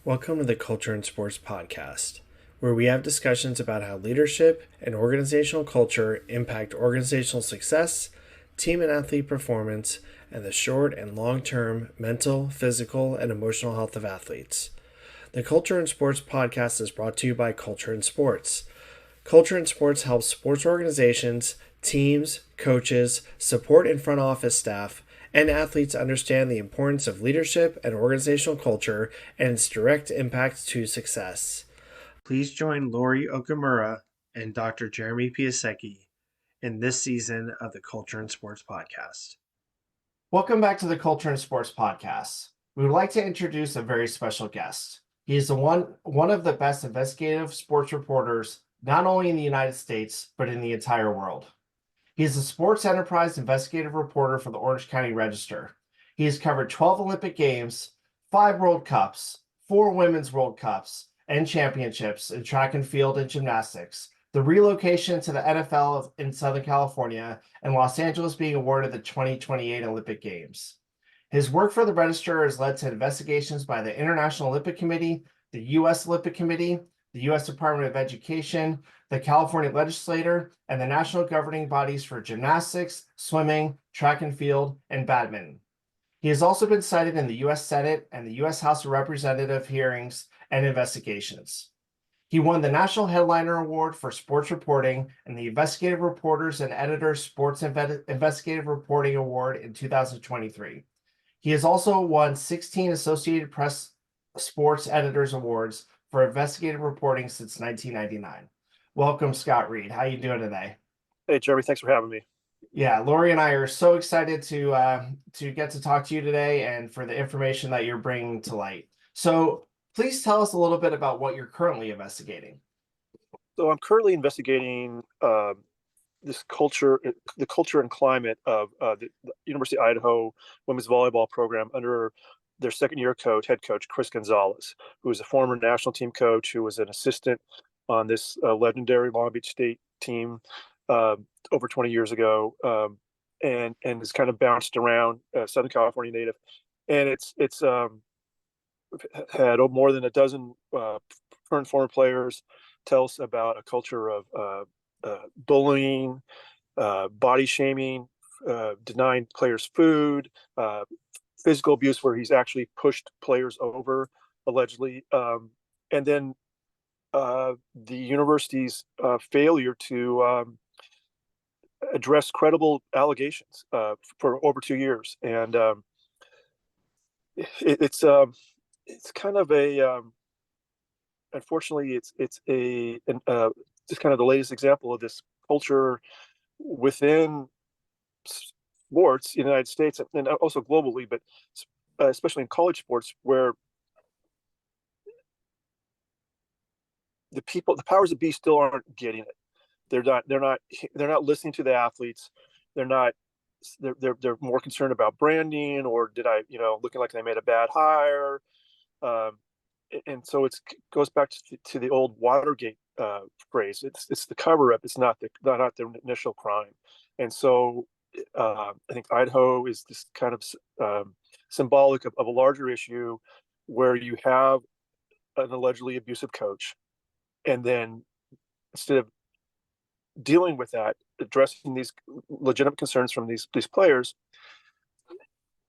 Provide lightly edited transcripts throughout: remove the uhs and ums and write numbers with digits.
Welcome to the Culture and Sports Podcast, where we have discussions about how leadership and organizational culture impact organizational success, team and athlete performance, and the short and long term mental, physical, and emotional health of athletes. The Culture and Sports Podcast is brought to you by Culture and Sports. Culture and Sports helps sports organizations, teams, coaches, support and front office staff, and athletes understand the importance of leadership and organizational culture and its direct impact to success. Please join Lori Okimura and Dr. Jeremy Piasecki in this season of the Culture and Sports Podcast. Welcome back to the Culture and Sports Podcast. We would like to introduce a very special guest. He is one of the best investigative sports reporters, not only in the United States, but in the entire world. He is a sports enterprise investigative reporter for the Orange County Register. He has covered 12 Olympic Games, 5 World Cups, 4 Women's World Cups and championships in track and field and gymnastics, the relocation to the NFL in Southern California, and Los Angeles being awarded the 2028 Olympic Games. His work for the Register has led to investigations by the International Olympic Committee, the U.S. Olympic Committee, the U.S. Department of Education, the California Legislature, and the national governing bodies for gymnastics, swimming, track and field, and badminton. He has also been cited in the U.S. Senate and the U.S. House of Representatives hearings and investigations. He won the National Headliner Award for Sports Reporting and the Investigative Reporters and Editors Sports Investigative Reporting Award in 2023. He has also won 16 Associated Press Sports Editors Awards for investigative reporting since 1999. Welcome, Scott Reid. How are you doing today? Hey, Jeremy, thanks for having me. Yeah, Lori and I are so excited to get to talk to you today and for the information that you're bringing to light. So please tell us a little bit about what you're currently investigating. So I'm currently investigating the culture and climate of the University of Idaho women's volleyball program under their second-year head coach, Chris Gonzalez, who is a former national team coach who was an assistant on this legendary Long Beach State team over 20 years ago, and has kind of bounced around, Southern California native, and it's had more than a dozen current and former players tell us about a culture of bullying, body shaming, denying players food, physical abuse where he's actually pushed players over, allegedly, and then the university's failure to address credible allegations for over 2 years. And it's kind of unfortunately, it's just kind of the latest example of this culture within sports in the United States and also globally, but especially in college sports, where the powers that be still aren't getting it. They're not listening to the athletes. They're more concerned about branding, or did I, looking like they made a bad hire. And so it goes back to the old Watergate phrase. It's the cover up. It's not the initial crime. And so I think Idaho is this kind of symbolic of a larger issue where you have an allegedly abusive coach, and then instead of dealing with that, addressing these legitimate concerns from these players,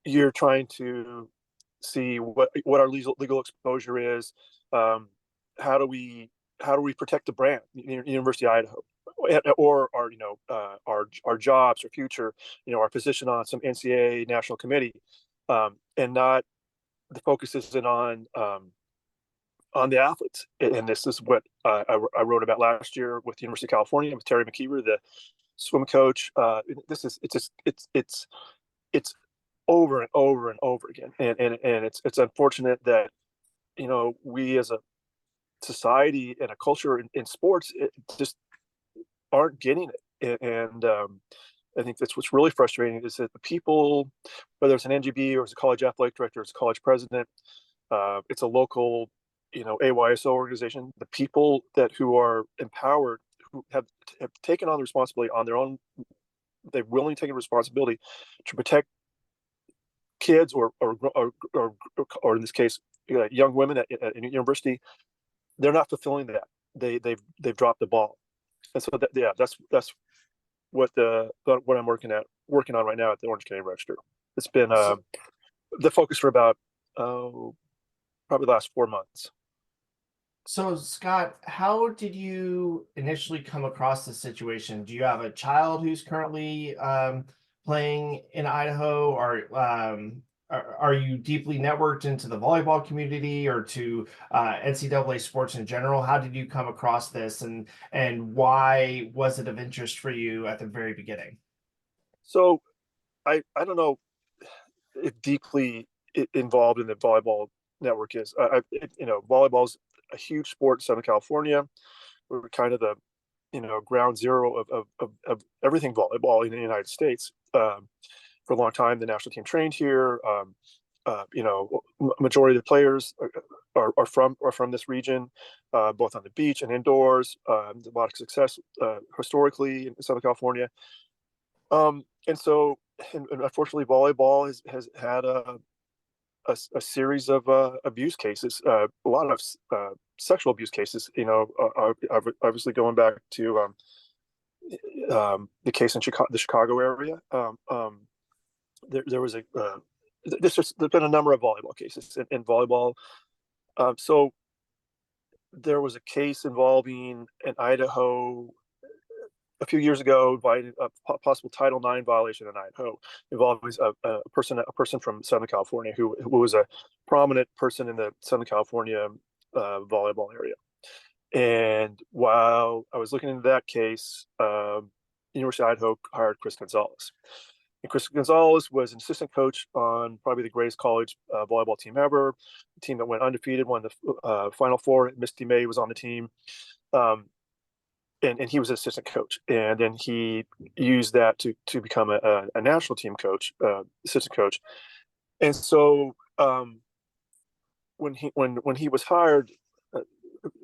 you're trying to see what our legal exposure is. How do we protect the brand, University of Idaho, or our jobs, our future, our position on some NCAA national committee, and not the focus isn't on the athletes. And this is what I wrote about last year with the University of California with Terry McKeever, the swim coach. It's over and over and over again, and it's unfortunate that we as a society and a culture in sports just aren't getting it. And I think that's what's really frustrating, is that the people, whether it's an NGB or it's a college athletic director, it's a college president, it's a local AYSO organization, the people who are empowered, who have taken on the responsibility on their own, they've willingly taken responsibility to protect kids or in this case young women at university, they're not fulfilling that. They've dropped the ball, and so that's what I'm working on right now at the Orange County Register. It's been the focus for about probably the last 4 months. So, Scott, how did you initially come across the situation? Do you have a child who's currently playing in Idaho, or are you deeply networked into the volleyball community or to NCAA sports in general? How did you come across this, and why was it of interest for you at the very beginning? So I don't know if deeply involved in the volleyball network is. Volleyball's a huge sport in Southern California. We're kind of the ground zero of everything volleyball in the United States. For a long time, the national team trained here. Majority of the players are from this region, both on the beach and indoors. A lot of success historically in Southern California. And so, and unfortunately, volleyball has had a series of abuse cases, a lot of sexual abuse cases. Obviously going back to the case in the Chicago area. There was there's been a number of volleyball cases in volleyball. So there was a case involving an Idaho a few years ago, invited a possible Title IX violation in Idaho, involving a person from Southern California who was a prominent person in the Southern California volleyball area. And while I was looking into that case, University of Idaho hired Chris Gonzalez. And Chris Gonzalez was an assistant coach on probably the greatest college volleyball team ever, a team that went undefeated, won the Final Four. Misty May was on the team. And he was an assistant coach, and then he used that to become a national team coach, assistant coach. And so when he was hired, a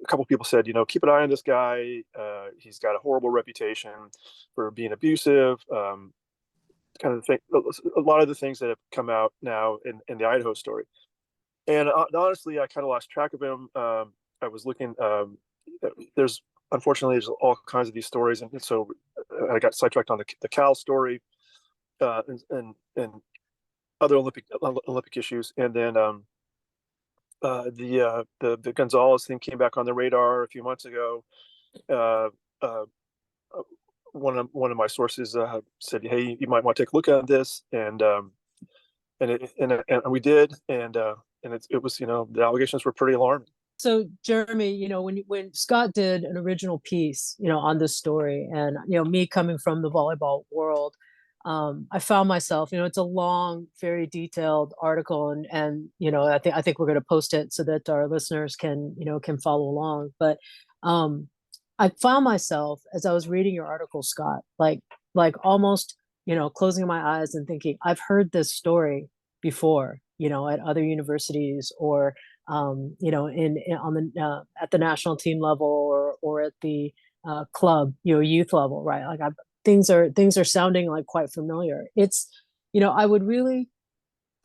couple of people said, keep an eye on this guy. He's got a horrible reputation for being abusive. Kind of thing, a lot of the things that have come out now in the Idaho story. And honestly, I kind of lost track of him. I was looking. Unfortunately, there's all kinds of these stories, and so I got sidetracked on the Cal story, and other Olympic issues, and then the Gonzalez thing came back on the radar a few months ago. One of my sources said, "Hey, you might want to take a look at this," and we did, and it was the allegations were pretty alarming. So Jeremy, when Scott did an original piece, on this story, and me coming from the volleyball world, I found myself, it's a long, very detailed article, and I think we're going to post it so that our listeners can follow along. But I found myself as I was reading your article, Scott, like almost closing my eyes and thinking, I've heard this story before, at other universities, or at the national team level, or at the club, youth level, right? Like things are sounding like quite familiar. It's, I would really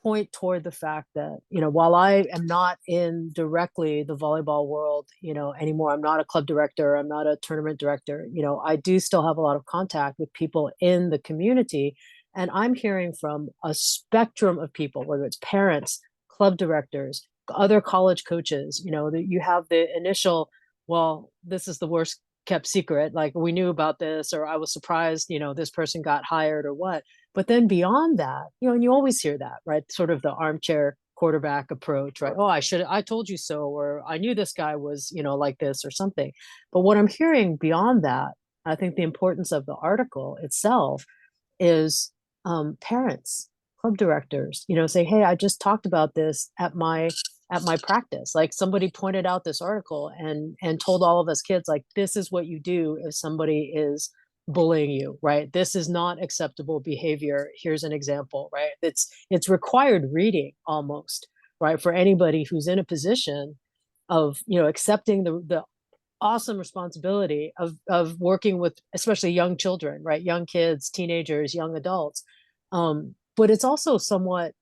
point toward the fact that, while I am not in directly the volleyball world, anymore, I'm not a club director, I'm not a tournament director, I do still have a lot of contact with people in the community. And I'm hearing from a spectrum of people, whether it's parents, club directors, other college coaches, that you have the initial, well, this is the worst kept secret, like we knew about this, or I was surprised, this person got hired, or what. But then beyond that, and you always hear that, right? Sort of the armchair quarterback approach, right? Oh, I told you so, or I knew this guy was, like this or something. But what I'm hearing beyond that, I think the importance of the article itself is parents, club directors, say, hey, I just talked about this at my practice. Like somebody pointed out this article and told all of us kids, like, this is what you do if somebody is bullying you, right? This is not acceptable behavior. Here's an example, right? It's required reading almost, right? For anybody who's in a position of, accepting the awesome responsibility of working with especially young children, right? Young kids, teenagers, young adults. But it's also somewhat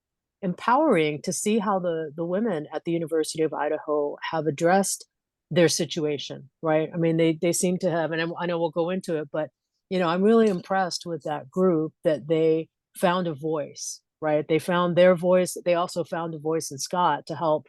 empowering to see how the women at the University of Idaho have addressed their situation, right? I mean, they seem to have, and I know we'll go into it, but I'm really impressed with that group that they found a voice, right? They found their voice. They also found a voice in Scott to help,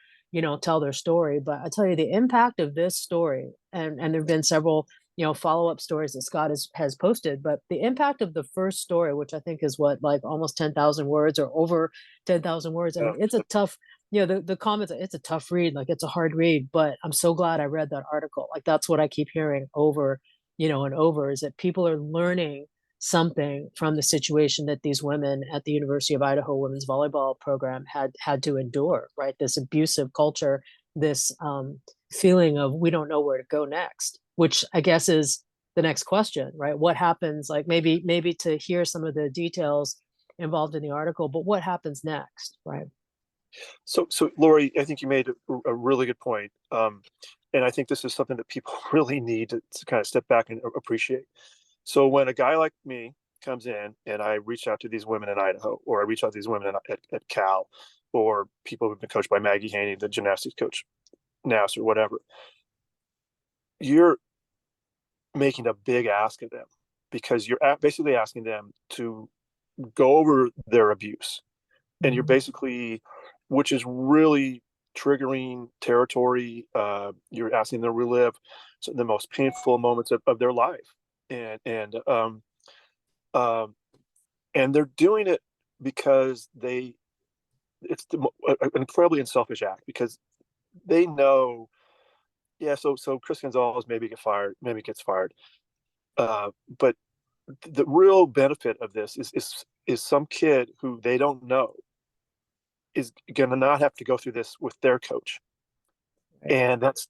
tell their story. But I tell you, the impact of this story, and there've been several, follow-up stories that Scott has posted, but the impact of the first story, which I think is what, like almost 10,000 words or over 10,000 words. I mean, it's a tough, the comments, it's a tough read, like it's a hard read, but I'm so glad I read that article. Like that's what I keep hearing over, and over, is that people are learning something from the situation that these women at the University of Idaho women's volleyball program had to endure, right? This abusive culture, this feeling of we don't know where to go next, which I guess is the next question, right? What happens, like maybe to hear some of the details involved in the article, but what happens next, right? So Lori, I think you made a really good point. And I think this is something that people really need to kind of step back and appreciate. So when a guy like me comes in and I reach out to these women in Idaho, or I reach out to these women at Cal, or people who've been coached by Maggie Haney, the gymnastics coach, NAS, or whatever, you're making a big ask of them, because you're basically asking them to go over their abuse. And you're basically, which is really triggering territory. You're asking them to relive the most painful moments of their life, and they're doing it because it's an incredibly unselfish act, because they know, yeah. So Chris Gonzalez maybe gets fired, but the real benefit of this is some kid who they don't know is going to not have to go through this with their coach. Right. And it's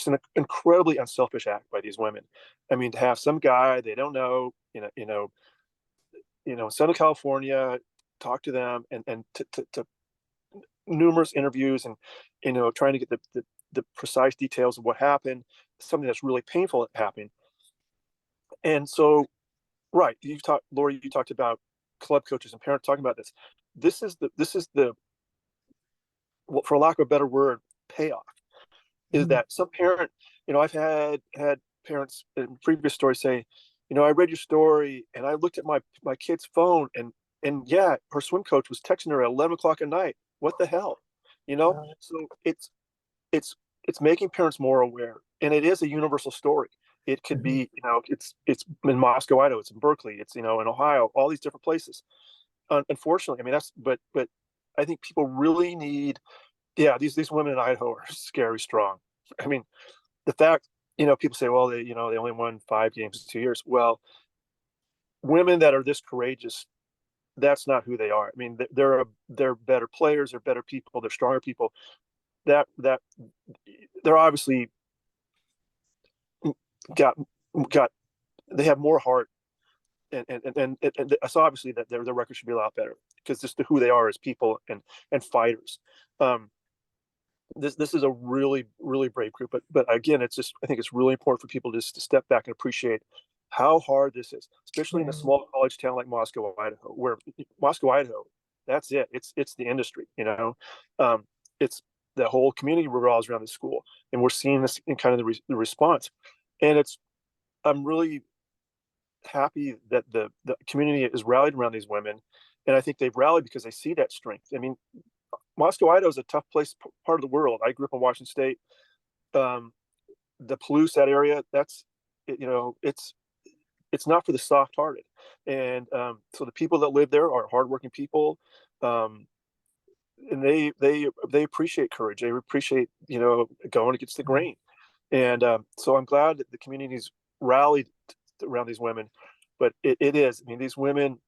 an incredibly unselfish act by these women. I mean, to have some guy they don't know, Southern California, talk to them, and to numerous interviews, and trying to get the precise details of what happened, something that's really painful that happened. And so, right, Lori, you talked about club coaches and parents talking about this. This is the, well, for lack of a better word, payoff, is that some parent, I've had parents in previous stories say, I read your story and I looked at my kid's phone, and yeah, her swim coach was texting her at 11 o'clock at night. What the hell? So it's making parents more aware, and it is a universal story. It could be, it's in Moscow, Idaho, it's in Berkeley, it's, in Ohio, all these different places. Unfortunately, I mean, but I think people really need, these women in Idaho are scary strong. I mean, the fact, people say, well, they only won 5 games in 2 years. Well, women that are this courageous, that's not who they are. I mean, they're better players, they're better people, they're stronger people. That they're obviously got they have more heart, and so obviously that their record should be a lot better, because just who they are as people and fighters. This is a really, really brave group, but again, I think it's really important for people just to step back and appreciate how hard this is, especially in a small college town like Moscow, Idaho, where Moscow, Idaho, that's it. It's the industry, it's the whole community revolves around the school, and we're seeing this in kind of the response. And I'm really happy that the community is rallied around these women, and I think they've rallied because they see that strength. I mean, Moscow, Idaho is a tough place, part of the world. I grew up in Washington State. The Palouse, that area, that's, it's not for the soft-hearted. And so the people that live there are hardworking people, and they appreciate courage. They appreciate, going against the grain. And so I'm glad that the community's rallied around these women. But it is, I mean, these women,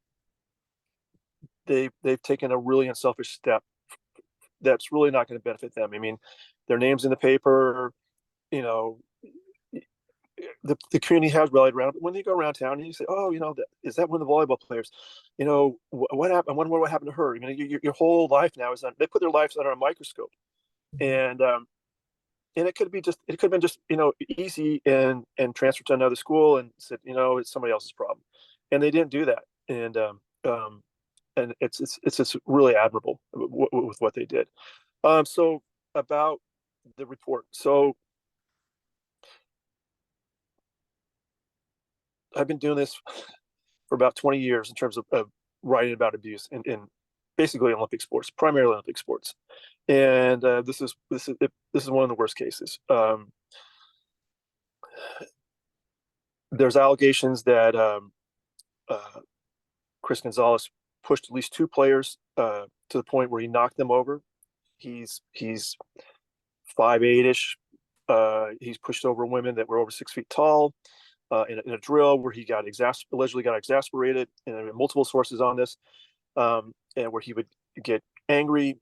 they've taken a really unselfish step that's really not going to benefit them. I mean, their names in the paper, the community has rallied around. But when you go around town and you say, oh, is that one of the volleyball players? What happened? I wonder what happened to her. Your whole life now is they put their lives under a microscope. And it could have been just easy and transferred to another school and said, it's somebody else's problem. And they didn't do that. And and it's just really admirable with what they did. So about the report. So I've been doing this for about 20 years in terms of writing about abuse in basically Olympic sports, primarily Olympic sports, and this is one of the worst cases. There's allegations that Chris Gonzalez pushed at least two players to the point where he knocked them over. He's 5'8" ish. He's pushed over women that were over 6 feet tall in a drill where he allegedly got exasperated, and there are multiple sources on this, and where he would get angry,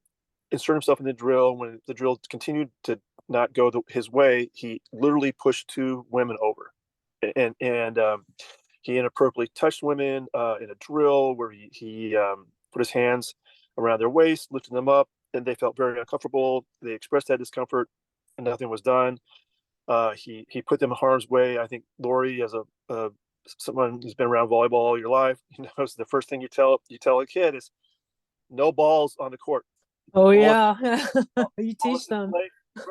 insert himself in the drill. When the drill continued to not go his way, he literally pushed two women over, and he inappropriately touched women in a drill where he put his hands around their waist, lifted them up, and they felt very uncomfortable. They expressed that discomfort, and nothing was done. He put them in harm's way. I think Lori, as someone who's been around volleyball all your life, knows the first thing you tell a kid is no balls on the court. Oh yeah, you teach them.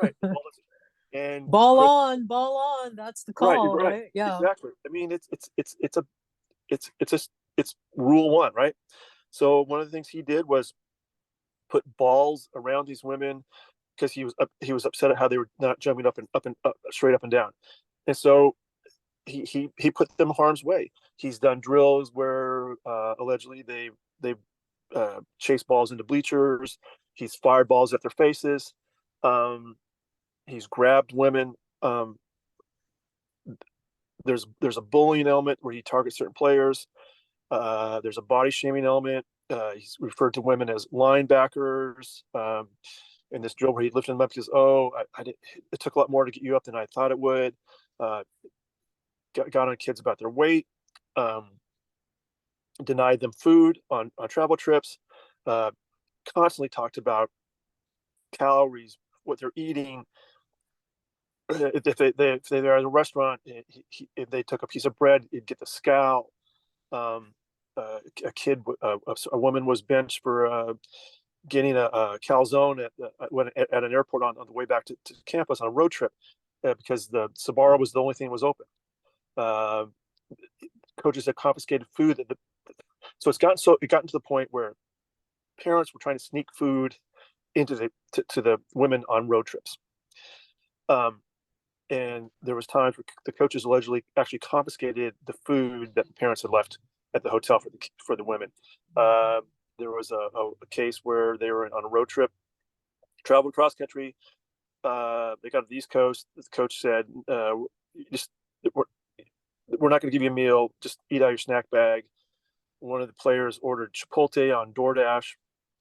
Right. And ball on. That's the call, right? Yeah, exactly. I mean, it's rule one, right? So one of the things he did was put balls around these women because he was upset at how they were not jumping up straight up and down, and so he put them in harm's way. He's done drills where allegedly they chase balls into bleachers. He's fired balls at their faces. He's grabbed women. There's a bullying element where he targets certain players. There's a body shaming element. He's referred to women as linebackers. In this drill where he lifted them up because, it took a lot more to get you up than I thought it would. Got on kids about their weight. Denied them food on travel trips. Constantly talked about calories, what they're eating. If they're at a restaurant, if they took a piece of bread, he'd get the scowl. A woman was benched for getting a calzone at an airport on the way back to campus on a road trip because the Sbarro was the only thing that was open. Coaches had confiscated food. So it got to the point where parents were trying to sneak food into the women on road trips. And there was times where the coaches allegedly actually confiscated the food that the parents had left at the hotel for the women. There was a case where they were on a road trip, traveled cross country. They got to the East Coast. The coach said, we're not going to give you a meal. Just eat out of your snack bag. One of the players ordered Chipotle on DoorDash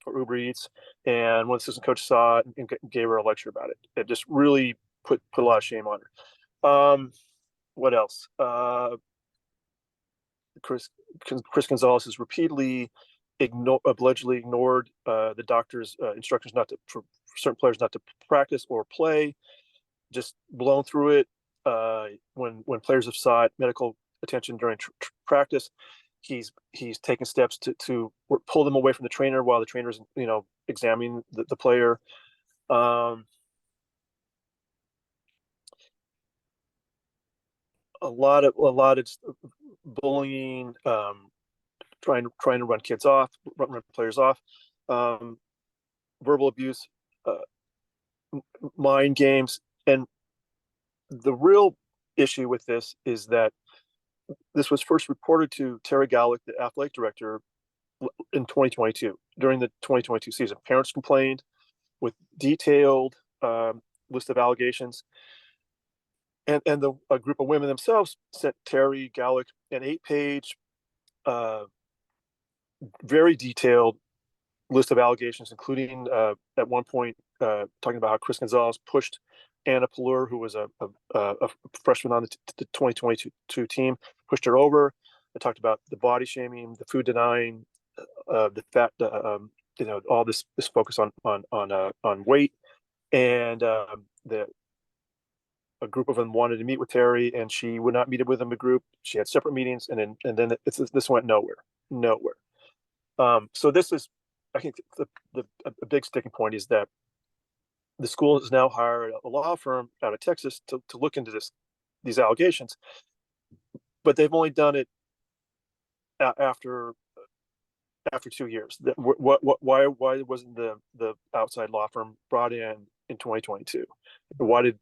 or Uber Eats, and one assistant coach saw it and gave her a lecture about it. It just really put a lot of shame on her. What else? Chris Gonzalez has repeatedly allegedly ignored the doctor's instructions for certain players not to practice or play, just blown through it. When players have sought medical attention during practice, he's taken steps to pull them away from the trainer while the trainer's examining the player. A lot of bullying, trying to run kids off, run players off, verbal abuse, mind games, and the real issue with this is that this was first reported to Terry Gallick, the athletic director, in 2022 during the 2022 season. Parents complained with detailed list of allegations. And a group of women themselves sent Terry Gallick an 8-page, very detailed list of allegations, including at one point talking about how Chris Gonzalez pushed Anna Pallur, who was a freshman on the 2022 team, pushed her over. They talked about the body shaming, the food denying, the fat, all this focus on weight, and a group of them wanted to meet with Terry, and she would not meet with them. A group. She had separate meetings, and then this went nowhere. So this is, I think, a big sticking point is that the school has now hired a law firm out of Texas to look into these allegations, but they've only done it after 2 years. Why wasn't the outside law firm brought in 2022? Why did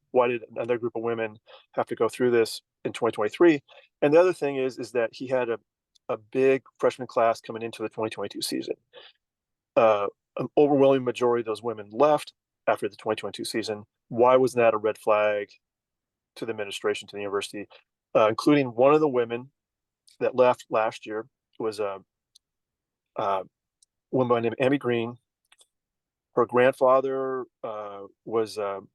another group of women have to go through this in 2023? And the other thing is that he had a big freshman class coming into the 2022 season. An overwhelming majority of those women left after the 2022 season. Why was that a red flag to the administration, to the university, including one of the women that left last year was a woman named Amy Green. Her grandfather was an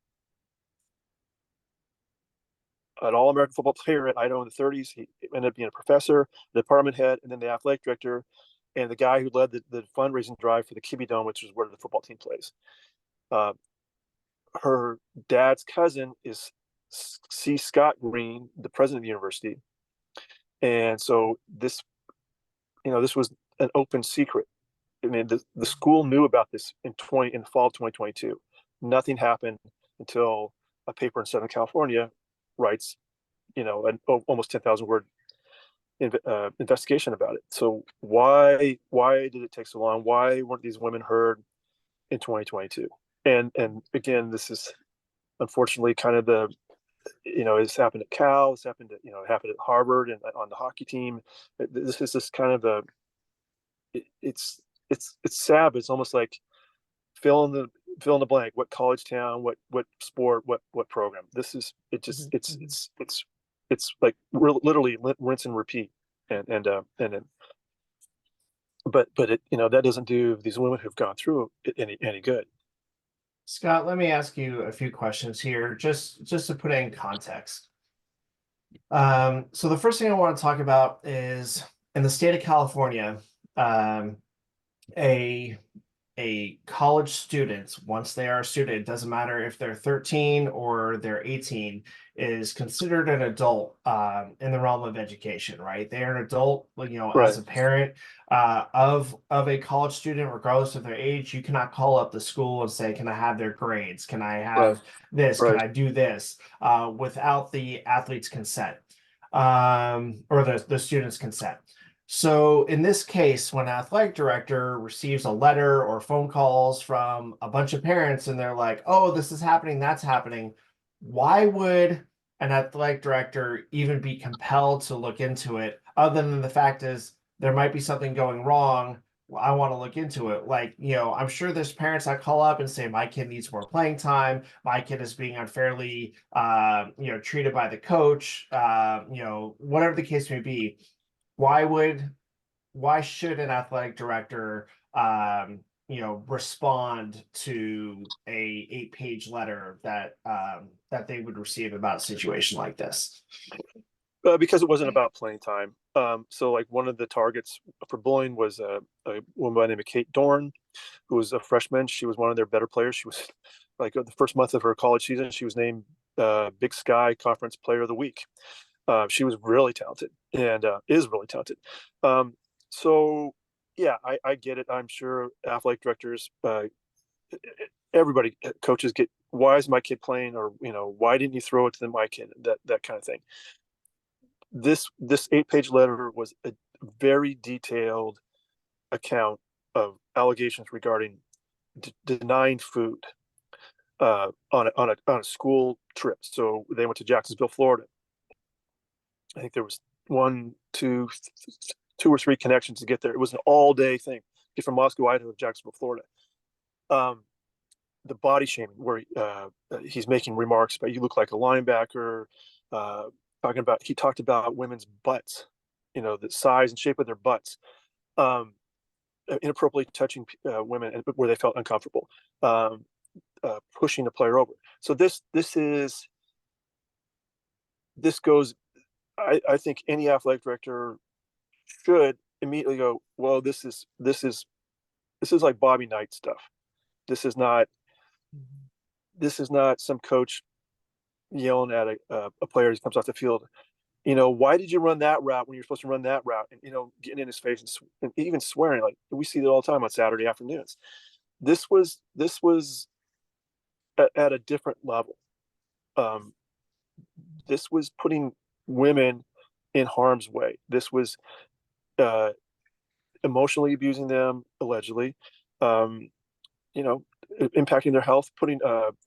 All-American football player at Idaho in the 30s. He ended up being a professor, the department head, and then the athletic director, and the guy who led the fundraising drive for the Kibbe Dome, which is where the football team plays. Her dad's cousin is C. Scott Green, the president of the university. And so this was an open secret. I mean, the school knew about this in the fall of 2022. Nothing happened until a paper in Southern California writes, an almost 10,000 word investigation about it. So why did it take so long? Why weren't these women heard in 2022? And again, this is unfortunately kind of it's happened at Cal, it happened at Harvard and on the hockey team. This is just kind of it's sad, but it's almost like fill in the blank. What college town? What sport? What program? This is it. Just it's like literally rinse and repeat. But it that doesn't do these women who've gone through it any good. Scott, let me ask you a few questions here, just to put it in context. So the first thing I want to talk about is in the state of California, a college student, once they are a student, it doesn't matter if they're 13 or they're 18, is considered an adult in the realm of education, right? They are an adult, Right. as a parent of a college student, regardless of their age. You cannot call up the school and say, can I have their grades? Can I have this? Right. Can I do this? Without the athlete's consent or the student's consent. So in this case, when an athletic director receives a letter or phone calls from a bunch of parents and they're like, oh, this is happening, that's happening, why would an athletic director even be compelled to look into it, other than the fact is there might be something going wrong? Well, I want to look into it. I'm sure there's parents that call up and say, my kid needs more playing time. My kid is being unfairly, treated by the coach, whatever the case may be. Why should an athletic director respond to a 8-page letter that they would receive about a situation like this? Because it wasn't about playing time. So like one of the targets for bullying was a woman by the name of Kate Dorn, who was a freshman. She was one of their better players. She was like the first month of her college season, she was named Big Sky Conference Player of the Week. She was really talented and is really talented. So yeah, I get it. I'm sure athletic directors, everybody, coaches get, why is my kid playing? Or, why didn't you throw it to my kid? That kind of thing. This 8-page letter was a very detailed account of allegations regarding denying food on a school trip. So they went to Jacksonville, Florida. I think there was 2 or 3 connections to get there. It was an all-day thing. Get from Moscow, Idaho, to Jacksonville, Florida. The body shaming, where he's making remarks about, you look like a linebacker. He talked about women's butts, the size and shape of their butts, inappropriately touching women where they felt uncomfortable, pushing the player over. So this goes. I think any athletic director should immediately go, well, this is like Bobby Knight stuff. This is not some coach yelling at a player as he comes off the field. Why did you run that route when you're supposed to run that route? And, getting in his face and even swearing, like we see it all the time on Saturday afternoons. This was at a different level. This was putting women in harm's way. This was uh, emotionally abusing them, allegedly, um, impacting their health. Putting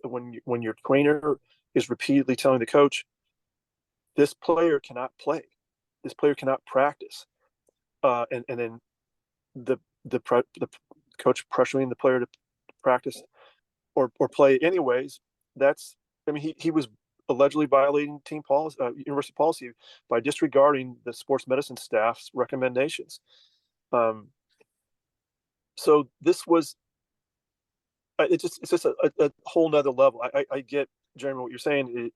when your trainer is repeatedly telling the coach, this player cannot play, this player cannot practice, and then the the coach pressuring the player to practice or play anyways. That's he was allegedly violating team policy, university policy, by disregarding the sports medicine staff's recommendations. So this was it's just a whole nother level. I get, Jeremy, what you're saying.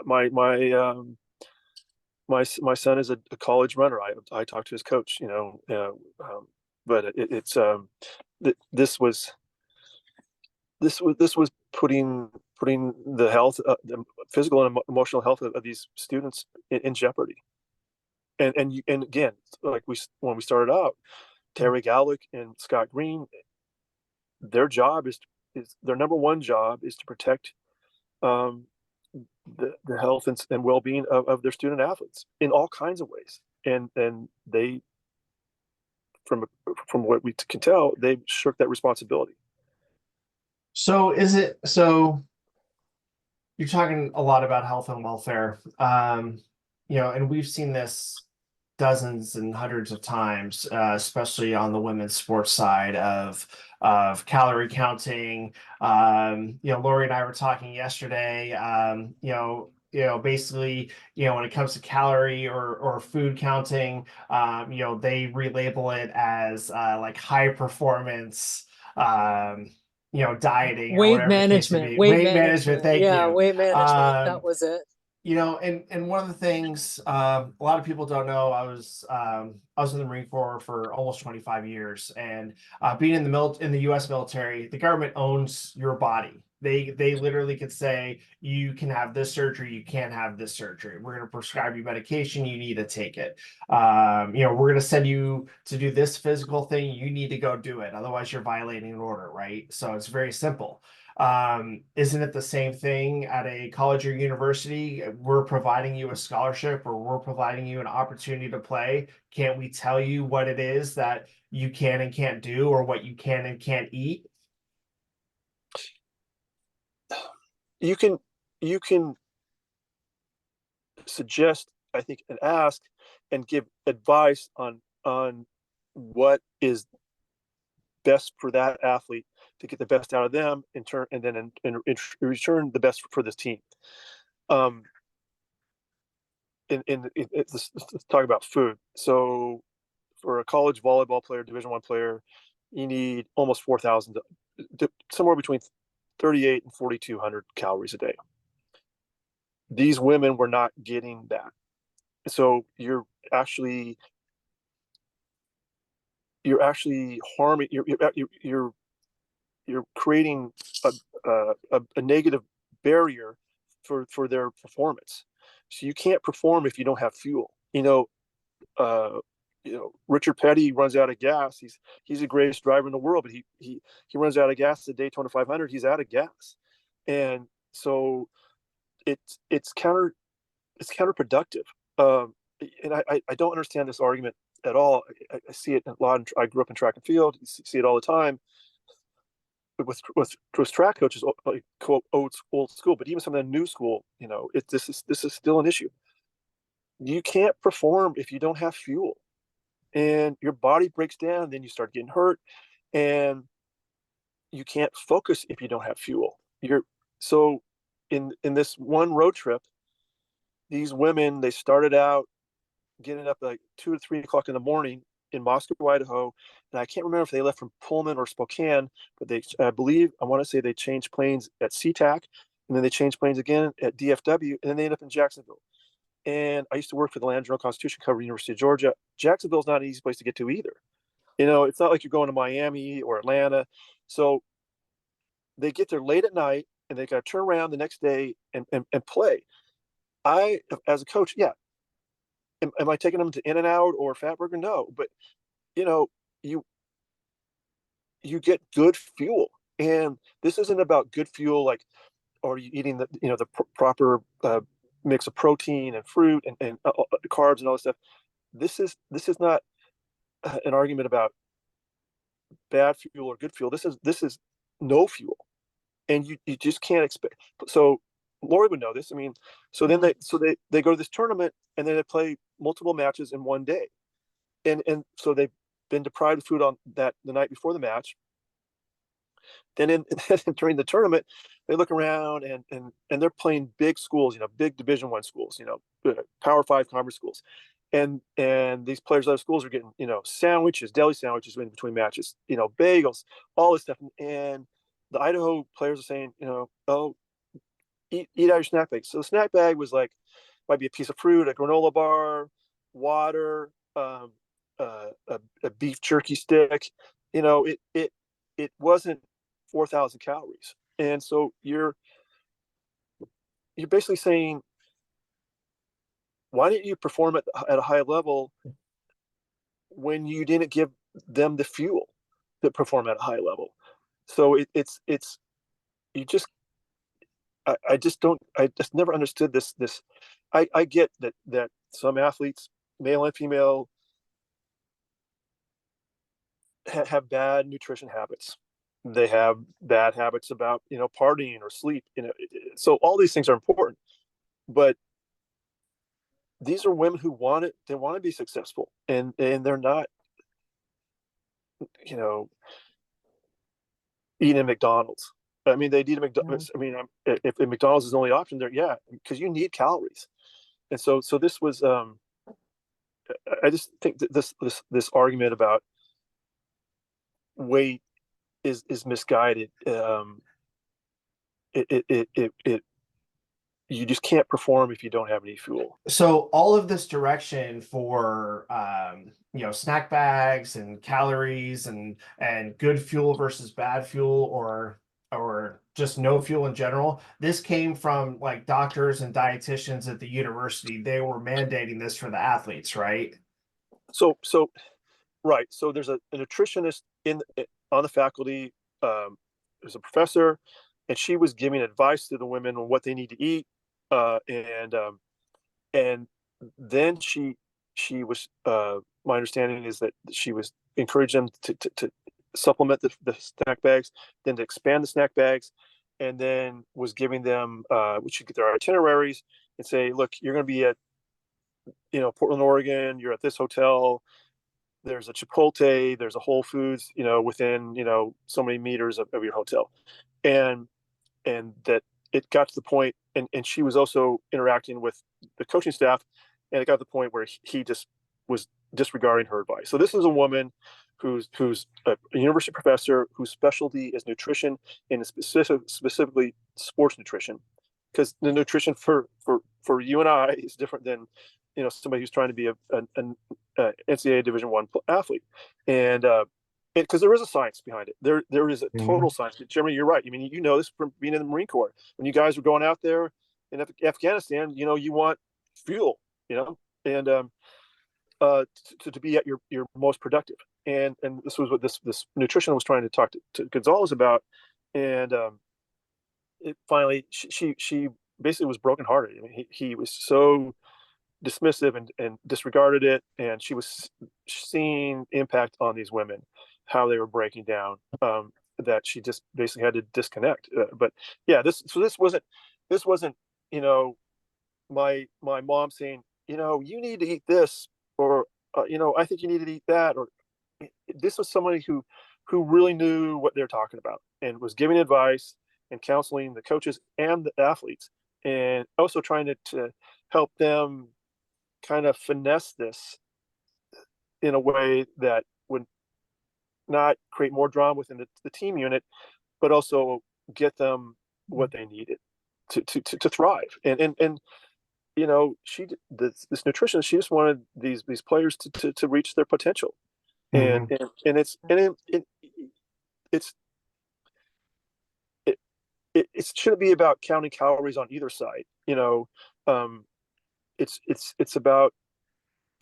My son is a college runner. I talked to his coach, but this was putting the health, the physical and emotional health of these students in jeopardy. And again, like when we started out, Terry Gallick and Scott Green, their job is their number one job is to protect the health and well-being of their student athletes in all kinds of ways. And they, from what we can tell, they shirk that responsibility. So you're talking a lot about health and welfare, and we've seen this dozens and hundreds of times, especially on the women's sports side of calorie counting. Lori and I were talking yesterday. Basically, when it comes to calorie or food counting, they relabel it as like high performance. Dieting or whatever the case may be. Weight management. Thank you. Weight management. That was it. And one of the things a lot of people don't know, I was in the Marine Corps for almost 25 years, and being in the U.S. military, the government owns your body. They literally could say, you can have this surgery, you can't have this surgery. We're going to prescribe you medication, you need to take it. We're going to send you to do this physical thing, you need to go do it. Otherwise, you're violating an order, right? So it's very simple. Isn't it the same thing at a college or university? We're providing you a scholarship, or we're providing you an opportunity to play. Can't we tell you what it is that you can and can't do, or what you can and can't eat? You can suggest, I think, and ask and give advice on what is best for that athlete to get the best out of them in turn, and then in return the best for this team. Let's talk about food. So for a college volleyball player, Division I player, you need almost 4,000, somewhere between 38 and 4,200 calories a day. These women were not getting that. So you're actually harming, you're creating a negative barrier for their performance. So you can't perform if you don't have fuel. Richard Petty runs out of gas. He's the greatest driver in the world, but he runs out of gas at Daytona 500. He's out of gas, and so it's counterproductive. And I don't understand this argument at all. I see it a lot. I grew up in track and field. You see it all the time with track coaches, like, quote, old school, but even some of the new school. This is still an issue. You can't perform if you don't have fuel, and your body breaks down. Then you start getting hurt, and you can't focus if you don't have fuel. So in this one road trip, these women, they started out getting up like 2 to 3 o'clock in the morning in Moscow, Idaho, and I can't remember if they left from Pullman or Spokane, but I want to say they changed planes at SeaTac, and then they changed planes again at DFW, and then they end up in Jacksonville. And I used to work for the Land Journal-Constitution, cover University of Georgia. Jacksonville's not an easy place to get to either. It's not like you're going to Miami or Atlanta. So they get there late at night, and they got to turn around the next day and play. as a coach, yeah. Am I taking them to In-N-Out or Fatburger? No, but you know, you you get good fuel, and this isn't about good fuel like, are you eating the proper mix of protein and fruit and carbs and all this stuff. This is not an argument about bad fuel or good fuel. This is no fuel, and you just can't expect. So Lori would know this. I mean, so then they go to this tournament and then they play multiple matches in one day, and so they've been deprived of food on that the night before the match. Then during the tournament, they look around and they're playing big schools, big Division I schools, Power Five conference schools, and these players out of schools are getting sandwiches, deli sandwiches in between matches, bagels, all this stuff, and the Idaho players are saying, oh, eat out your snack bag. So the snack bag was like, might be a piece of fruit, a granola bar, water, a beef jerky stick. It wasn't 4,000 calories, and so you're basically saying, why didn't you perform at a high level when you didn't give them the fuel to perform at a high level? So it's you just I just don't I just never understood this. I get that some athletes, male and female, have bad nutrition habits. They have bad habits about partying or sleep. So all these things are important, but these are women who want it. They want to be successful, and they're not, eating McDonald's. I mean, they eat a McDonald's. I mean, if McDonald's is the only option, there, yeah, because you need calories. And so this was. I just think that this argument about weight is misguided. It you just can't perform if you don't have any fuel. So all of this direction for snack bags and calories and good fuel versus bad fuel, or just no fuel in general, this came from like doctors and dietitians at the university. They were mandating this for the athletes, right? So right. So there's a nutritionist on the faculty. There's a professor, and she was giving advice to the women on what they need to eat. And then she was, my understanding is that she was encouraging them to supplement the snack bags, then to expand the snack bags, and then was giving them, we should get their itineraries and say, look, you're going to be at Portland, Oregon. You're at this hotel. There's a Chipotle. There's a Whole Foods. Within so many meters of your hotel, and that it got to the point, and she was also interacting with the coaching staff, and it got to the point where he just was disregarding her advice. So this is a woman who's a university professor whose specialty is nutrition, and specifically sports nutrition, because the nutrition for you and I is different than somebody who's trying to be an NCAA Division I athlete, and because there is a science behind it. There is a total science. Jeremy, you're right. I mean, this from being in the Marine Corps. When you guys were going out there in Afghanistan, you want fuel, and to be at your most productive. And this was what this nutrition was trying to talk to Gonzalez about. And it finally, she basically was brokenhearted. I mean, he was so dismissive and disregarded it, and she was seeing impact on these women, how they were breaking down, that she just basically had to disconnect. But yeah, this wasn't my mom saying you need to eat this, or I think you need to eat that, or this was somebody who really knew what they're talking about and was giving advice and counseling the coaches and the athletes, and also trying to help them kind of finesse this in a way that would not create more drama within the team unit, but also get them what they needed to thrive. And this nutritionist, she just wanted these players to reach their potential. And it's it shouldn't be about counting calories on either side. it's about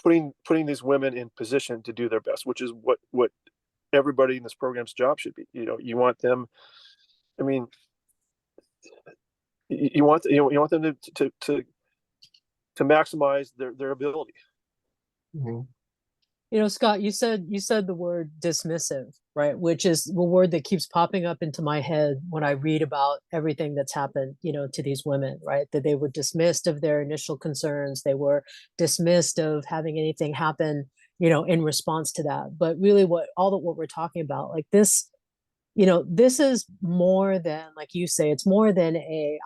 putting these women in position to do their best, which is what everybody in this program's job should be. You want them. I mean, you want them to maximize their ability. Mm-hmm. Scott, you said the word dismissive, right? Which is a word that keeps popping up into my head when I read about everything that's happened, to these women, right? That they were dismissed of their initial concerns. They were dismissed of having anything happen, in response to that. But really what we're talking about, like this, this is more than, like you say, it's more than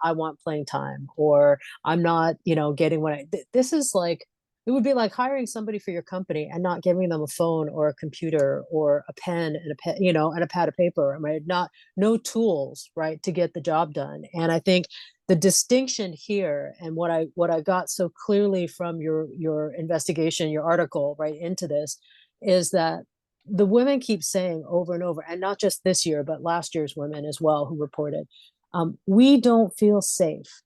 I want playing time, or I'm not, getting what this is like. It would be like hiring somebody for your company and not giving them a phone or a computer or a pen and and a pad of paper, right? No tools, right, to get the job done. And I think the distinction here, and what I got so clearly from your investigation, your article, right, into this, is that the women keep saying over and over, and not just this year, but last year's women as well who reported, we don't feel safe,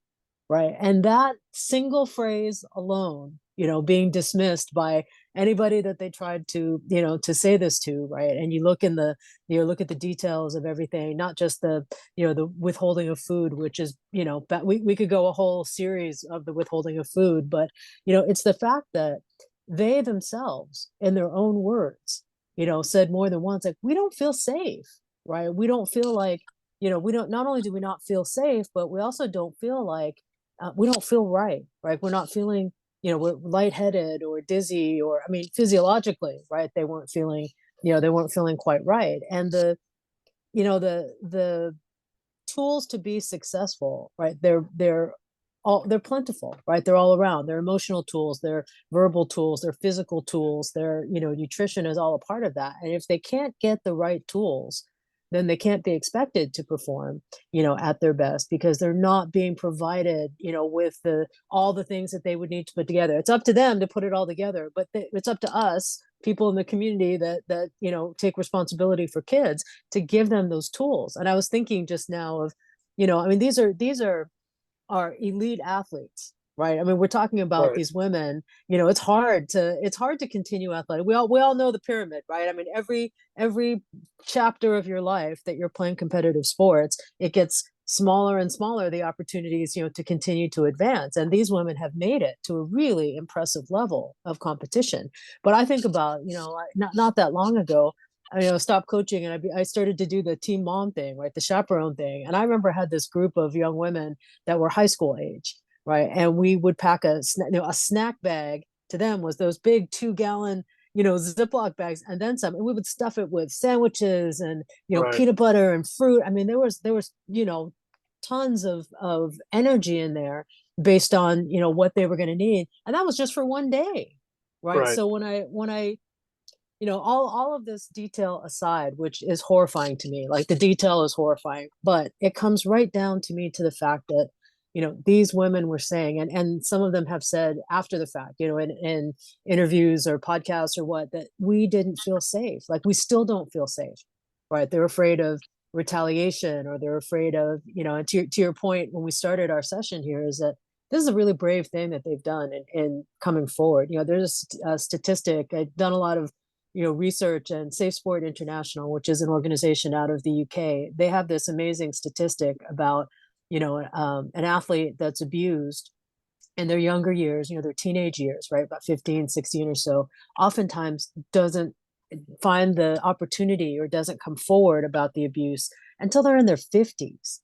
right? And that single phrase alone, being dismissed by anybody that they tried to, to say this to, right? And you look at the details of everything, not just the withholding of food, which is, we could go a whole series of the withholding of food, but, it's the fact that they themselves, in their own words, said more than once, like, we don't feel safe, right? We don't feel like, we don't, not only do we not feel safe, but we also don't feel like, we don't feel right? We're not feeling, we're lightheaded or dizzy, or, I mean, physiologically, right? They weren't feeling, quite right. And the tools to be successful, right? They're plentiful, right? They're all around. They're emotional tools, they're verbal tools, they're physical tools, they're, nutrition is all a part of that. And if they can't get the right tools, then they can't be expected to perform, at their best, because they're not being provided, with all the things that they would need to put together. It's up to them to put it all together, but it's up to us, people in the community that take responsibility for kids, to give them those tools. And I was thinking just now of, I mean, these are elite athletes, right? I mean, we're talking about Right. these women. It's hard to continue athletic. We all know the pyramid, right? I mean, every chapter of your life that you're playing competitive sports, it gets smaller and smaller, the opportunities, to continue to advance. And these women have made it to a really impressive level of competition. But I think about, not that long ago, I stopped coaching, and I started to do the team mom thing, right? The chaperone thing. And I remember I had this group of young women that were high school age, right? And we would pack a snack bag. To them was those big 2-gallon, Ziploc bags, and then some. And we would stuff it with sandwiches and, Right. peanut butter and fruit. I mean, there was, tons of energy in there based on, what they were going to need. And that was just for one day. Right. Right. So when I all of this detail aside, which is horrifying to me, like the detail is horrifying, but it comes right down to me to the fact that, these women were saying, and some of them have said after the fact, in interviews or podcasts or what, that we didn't feel safe. Like, we still don't feel safe, right? They're afraid of retaliation, or they're afraid of, and to your point, when we started our session here, is that this is a really brave thing that they've done in coming forward. There's a statistic. I've done a lot of research, and Safe Sport International, which is an organization out of the UK, they have this amazing statistic about, an athlete that's abused in their younger years, their teenage years, right? About 15, 16 or so, oftentimes doesn't find the opportunity or doesn't come forward about the abuse until they're in their 50s.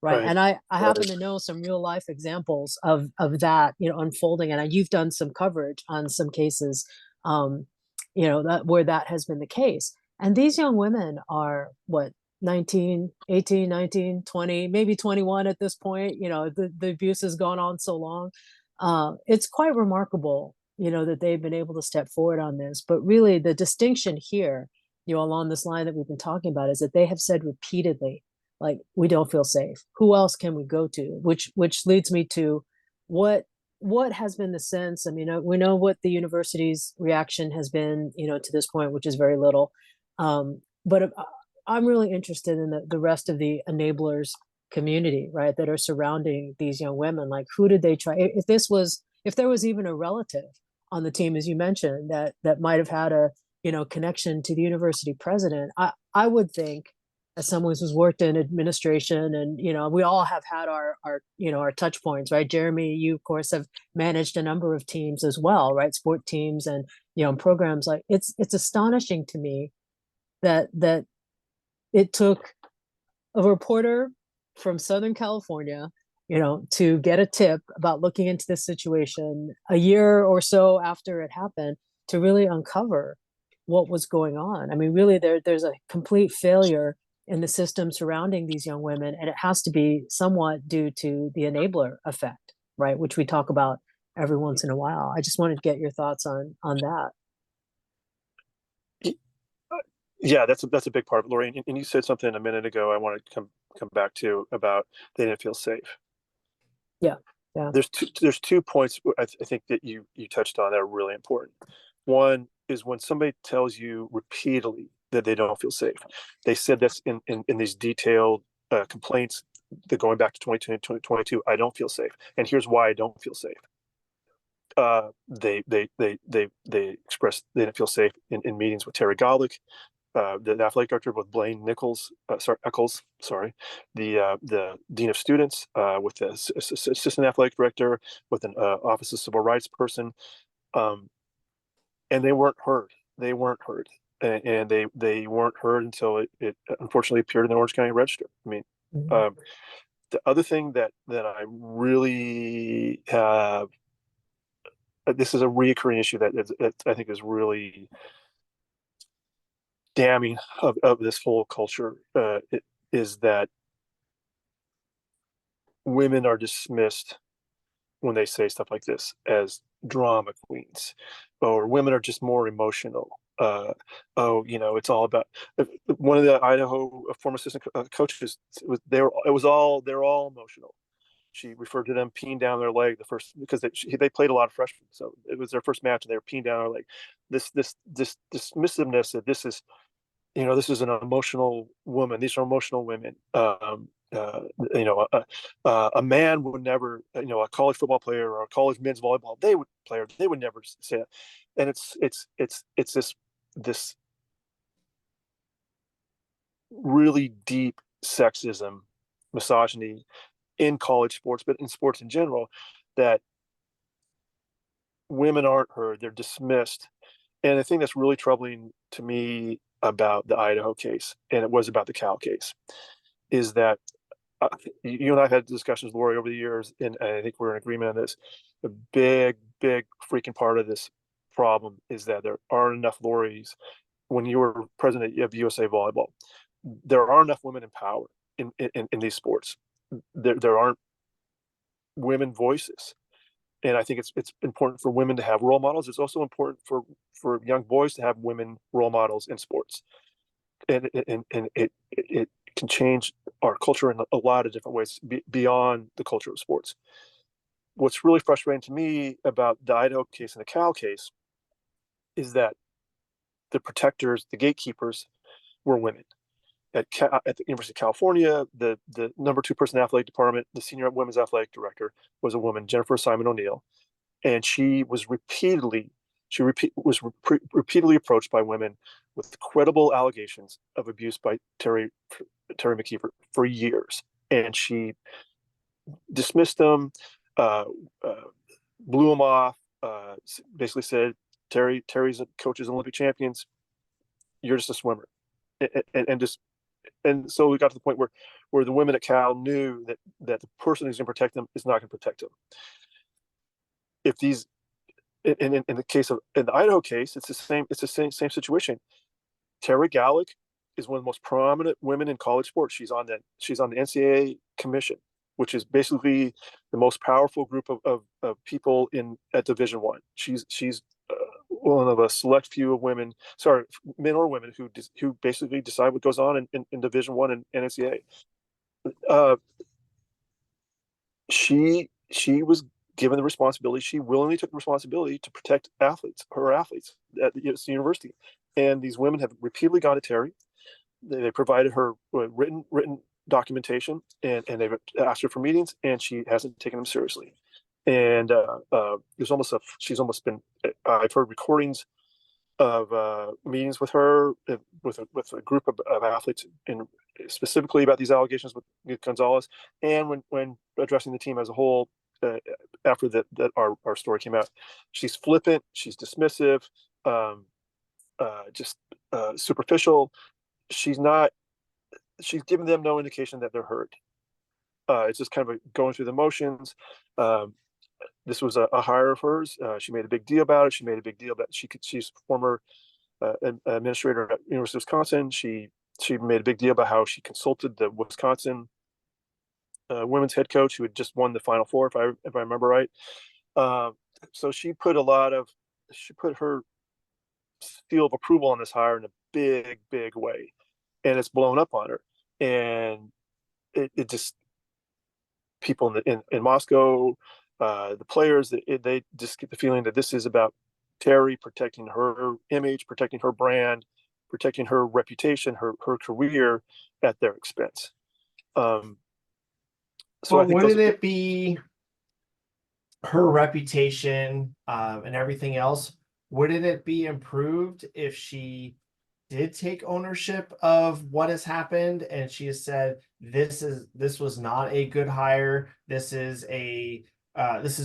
Right. Right. And I happen to know some real life examples of that, unfolding. And you've done some coverage on some cases, that where that has been the case. And these young women are what, 19, 18, 19, 20, maybe 21 at this point. The abuse has gone on so long. It's quite remarkable, that they've been able to step forward on this. But really, the distinction here, along this line that we've been talking about, is that they have said repeatedly, like, we don't feel safe. Who else can we go to? Which leads me to what has been the sense. I mean, we know what the university's reaction has been, to this point, which is very little. But I'm really interested in the rest of the enablers community, right, that are surrounding these young women. Like, who did they try? If there was even a relative on the team, as you mentioned, that might have had a connection to the university president, I would think, as someone who's worked in administration, and we all have had our touch points, right? Jeremy, you of course have managed a number of teams as well, right? Sport teams and programs. Like, it's astonishing to me that it took a reporter from Southern California, to get a tip about looking into this situation a year or so after it happened, to really uncover what was going on. I mean, really, there's a complete failure in the system surrounding these young women, and it has to be somewhat due to the enabler effect, right? Which we talk about every once in a while. I just wanted to get your thoughts on that. Yeah, that's a big part of it, Lori. And you said something a minute ago I want to come back to about they didn't feel safe. Yeah. There's 2 points I think that you touched on that are really important. One is when somebody tells you repeatedly that they don't feel safe. They said this in these detailed complaints that going back to 2022, I don't feel safe, and here's why I don't feel safe. They expressed they didn't feel safe in meetings with Terry Golick, the athletic director, with Blaine Eccles, the dean of students, with the assistant athletic director, with an office of civil rights person, and they weren't heard. They weren't heard, and they weren't heard until it unfortunately appeared in the Orange County Register. I mean, Mm-hmm. the other thing that I really have, this is a reoccurring issue that I think is really damning of this whole culture, is that women are dismissed when they say stuff like this as drama queens, or women are just more emotional. Oh, it's all about, one of the Idaho former assistant coaches. They're all emotional. She referred to them peeing down their leg the first, because they played a lot of freshmen, so it was their first match and they were peeing down their leg. This dismissiveness that this is an emotional woman. These are emotional women. A man would never, a college football player or a college men's volleyball, they would never say it. And it's this really deep sexism, misogyny in college sports, but in sports in general, that women aren't heard. They're dismissed. And the thing that's really troubling to me about the Idaho case, and it was about the Cal case, is that you and I have had discussions, Lori, over the years, and I think we're in agreement on this. The big freaking part of this problem is that there aren't enough Loris. When you were president of USA Volleyball, there aren't enough women in power in these sports. There aren't women voices. And I think it's important for women to have role models. It's also important for young boys to have women role models in sports, and it can change our culture in a lot of different ways beyond the culture of sports. What's really frustrating to me about the Idaho case and the Cal case is that the protectors, the gatekeepers, were women. At the University of California, the number 2 person athletic department, the senior women's athletic director, was a woman, Jennifer Simon O'Neill, and she was repeatedly approached by women with credible allegations of abuse by Terry McKeever for years, and she dismissed them, blew them off, basically said, Terry's a coach's Olympic champions, you're just a swimmer, and so we got to the point where the women at Cal knew that the person who's going to protect them is not going to protect them. If these, in the Idaho case, it's the same situation. Terry Golick is one of the most prominent women in college sports. She's on the NCAA commission, which is basically the most powerful group of people at Division I. She's one of a select few of men or women who basically decide what goes on in Division I and NCAA. She was given the responsibility. She willingly took the responsibility to protect her athletes at the university. And these women have repeatedly gone to Terry. They provided her written documentation, and they've asked her for meetings, and she hasn't taken them seriously. And she's almost been. I've heard recordings of meetings with her with a group of athletes, and specifically about these allegations with Gonzalez, and when addressing the team as a whole. After that our story came out, she's flippant, she's dismissive, just superficial. She's giving them no indication that they're hurt. It's just kind of going through the motions. This was a hire of hers. She made a big deal about it. She made a big deal that she's former administrator at University of Wisconsin. She made a big deal about how she consulted the Wisconsin women's head coach who had just won the Final Four, if I remember right. So she put her seal of approval on this hire in a big way, and it's blown up on her. And it just, people in Moscow, the players, they just get the feeling that this is about Terry protecting her image, protecting her brand, protecting her reputation, her career at their expense. So wouldn't it be her reputation and everything else? Wouldn't it be improved if she did take ownership of what has happened, and she has said, this was not a good hire. This is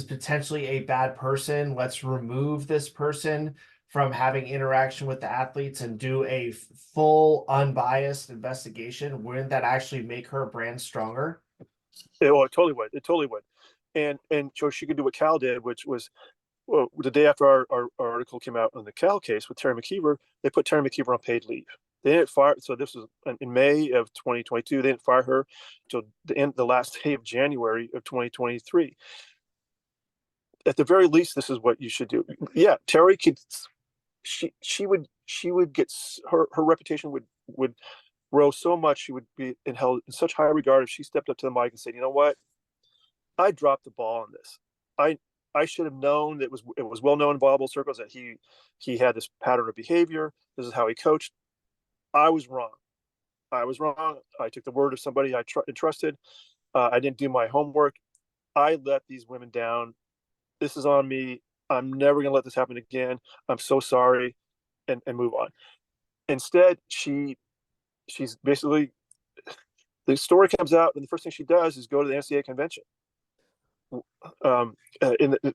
potentially a bad person. Let's remove this person from having interaction with the athletes and do a full unbiased investigation? Wouldn't that actually make her brand stronger? It totally would. It totally would. And so she could do what Cal did, which was, well, the day after our article came out on the Cal case with Terry McKeever, they put Terry McKeever on paid leave. They didn't fire. So this was in May of 2022. They didn't fire her until the last day of January of 2023. At the very least, this is what you should do. Yeah, Terry could. She would get her reputation would grow so much. She would be held in such high regard if she stepped up to the mic and said, "You know what? I dropped the ball on this. I should have known. It was well known in volleyball circles that he had this pattern of behavior. This is how he coached. I was wrong. I took the word of somebody I trusted. I didn't do my homework. I let these women down. This is on me. I'm never going to let this happen again. I'm so sorry," and move on. Instead, she's basically, the story comes out, and the first thing she does is go to the NCAA convention.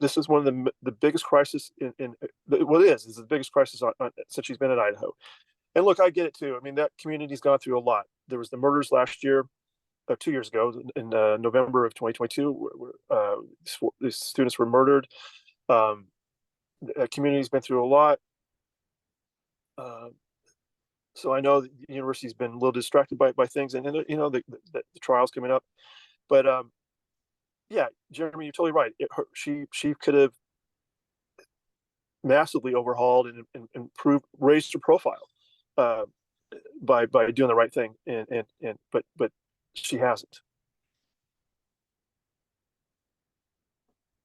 This is one of the biggest crisis well, it is the biggest crisis since she's been in Idaho. And look, I get it too. I mean, that community's gone through a lot. There was the murders last year, 2 years ago, in November of 2022, where these students were murdered. The community's been through a lot. So I know the university's been a little distracted by things, and the trial's coming up. But yeah, Jeremy, you're totally right. She could have massively overhauled and improved, raised her profile by doing the right thing, but she hasn't.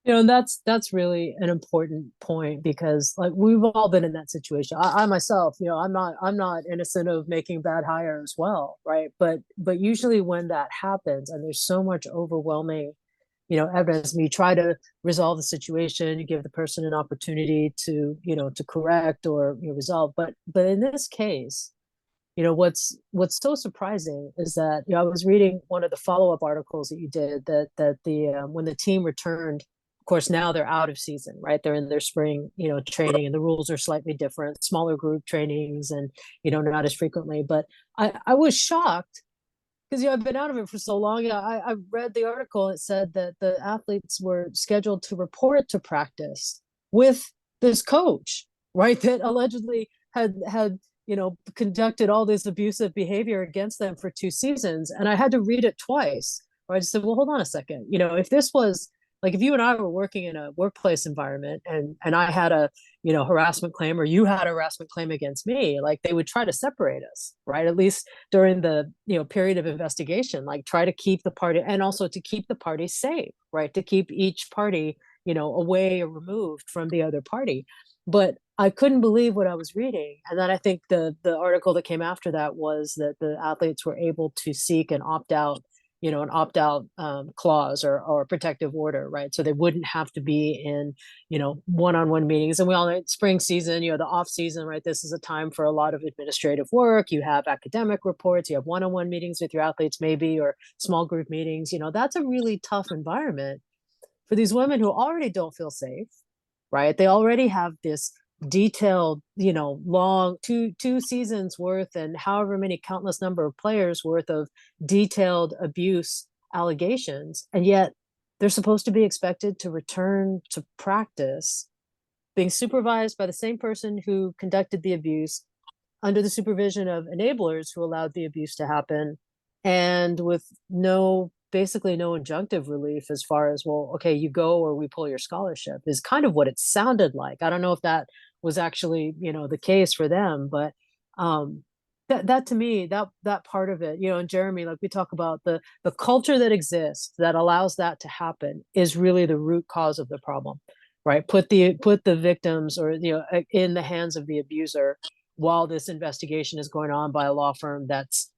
And that's really an important point, because like we've all been in that situation. I myself, I'm not innocent of making bad hires as well, right? But usually when that happens and there's so much overwhelming, evidence, and you try to resolve the situation, you give the person an opportunity to correct or resolve. But in this case, what's so surprising is that I was reading one of the follow-up articles that you did, that the when the team returned. Of course, now they're out of season, right? They're in their spring, training, and the rules are slightly different, smaller group trainings, and not as frequently. But I was shocked, because I've been out of it for so long. I read the article. It said that the athletes were scheduled to report to practice with this coach, right? That allegedly had conducted all this abusive behavior against them for 2 seasons. And I had to read it twice. Right? I just said, well, hold on a second. If this was like, if you and I were working in a workplace environment, and I had a harassment claim, or you had a harassment claim against me, like, they would try to separate us, right? At least during the period of investigation, like, try to keep the party, and also to keep the party safe, right? To keep each party away or removed from the other party. But I couldn't believe what I was reading. And then I think the article that came after that was that the athletes were able to seek an opt out, an opt out clause or a protective order, right? So they wouldn't have to be in, one on one meetings. And we all know spring season, the off season, right? This is a time for a lot of administrative work. You have academic reports, you have one on one meetings with your athletes, maybe, or small group meetings. That's a really tough environment for these women who already don't feel safe, right? They already have this detailed, long two seasons worth and however many countless number of players worth of detailed abuse allegations. And yet they're supposed to be expected to return to practice, being supervised by the same person who conducted the abuse, under the supervision of enablers who allowed the abuse to happen, and with basically no injunctive relief as far as, well, okay, you go or we pull your scholarship, is kind of what it sounded like. I don't know if that was actually, the case for them, but that to me, that part of it, and Jeremy, like we talk about the culture that exists that allows that to happen is really the root cause of the problem, right? Put the victims or, in the hands of the abuser while this investigation is going on by a law firm that's,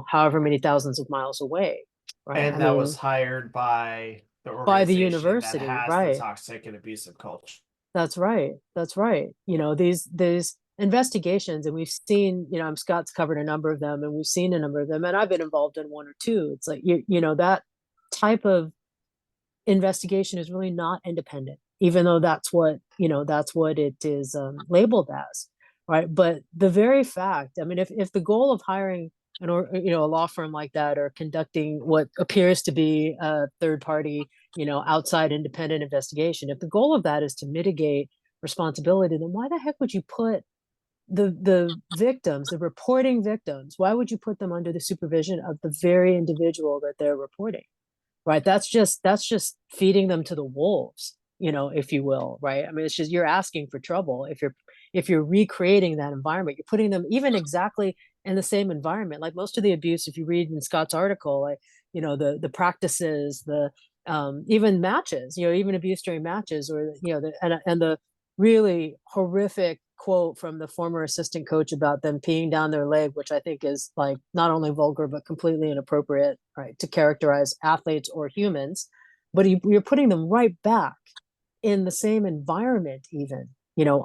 however many thousands of miles away, right? And that was hired by the by the organization that university, has the right? toxic and abusive culture. That's right. That's right. These investigations, and we've seen, Scott's covered a number of them, and we've seen a number of them, and I've been involved in one or two. It's like, that type of investigation is really not independent, even though that's what it is labeled as, right? But the very fact, I mean, if the goal of hiring a law firm like that, or conducting what appears to be a third party, outside independent investigation, if the goal of that is to mitigate responsibility, then why the heck would you put the victims, the reporting victims, why would you put them under the supervision of the very individual that they're reporting? Right? That's just feeding them to the wolves, if you will, right? I mean, it's just, you're asking for trouble if you're recreating that environment. You're putting them even exactly in the same environment. Like most of the abuse, if you read in Scott's article, like, the practices, the even matches, even abuse during matches, or and the really horrific quote from the former assistant coach about them peeing down their leg, which I think is like not only vulgar but completely inappropriate, right, to characterize athletes or humans. But you're putting them right back in the same environment, even,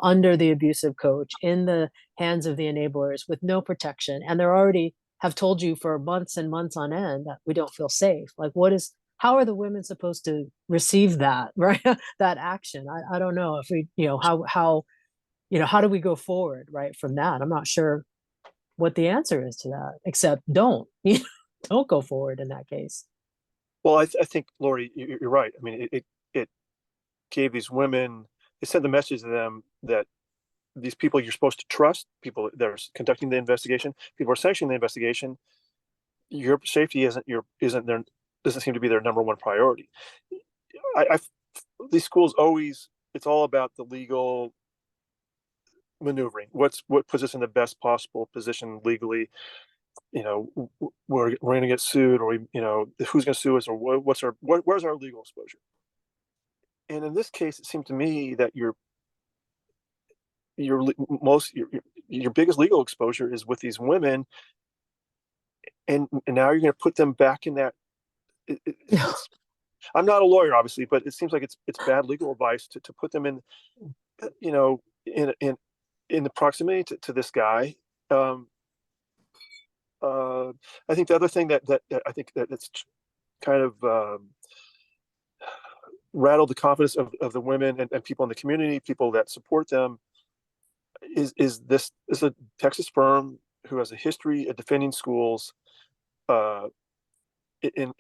under the abusive coach, in the hands of the enablers, with no protection, and they're already have told you for months and months on end that we don't feel safe. Like, how are the women supposed to receive that, right? That action? I don't know if we, how do we go forward, right, from that? I'm not sure what the answer is to that, except don't go forward in that case. Well, I think, Lori, you're right. I mean, it gave these women, it sent the message to them that these people you're supposed to trust, people that are conducting the investigation, people are sanctioning the investigation, your safety doesn't seem to be their number one priority. These schools always, it's all about the legal maneuvering. What puts us in the best possible position legally? We're going to get sued, or who's going to sue us, or where's our legal exposure? And in this case, it seemed to me that your biggest legal exposure is with these women, and now you're going to put them back in that. I'm not a lawyer, obviously, but it seems like it's bad legal advice to put them in, in the proximity to this guy. I think the other thing that I think that's kind of rattled the confidence of the women and people in the community, people that support them, is this is a Texas firm who has a history of defending schools in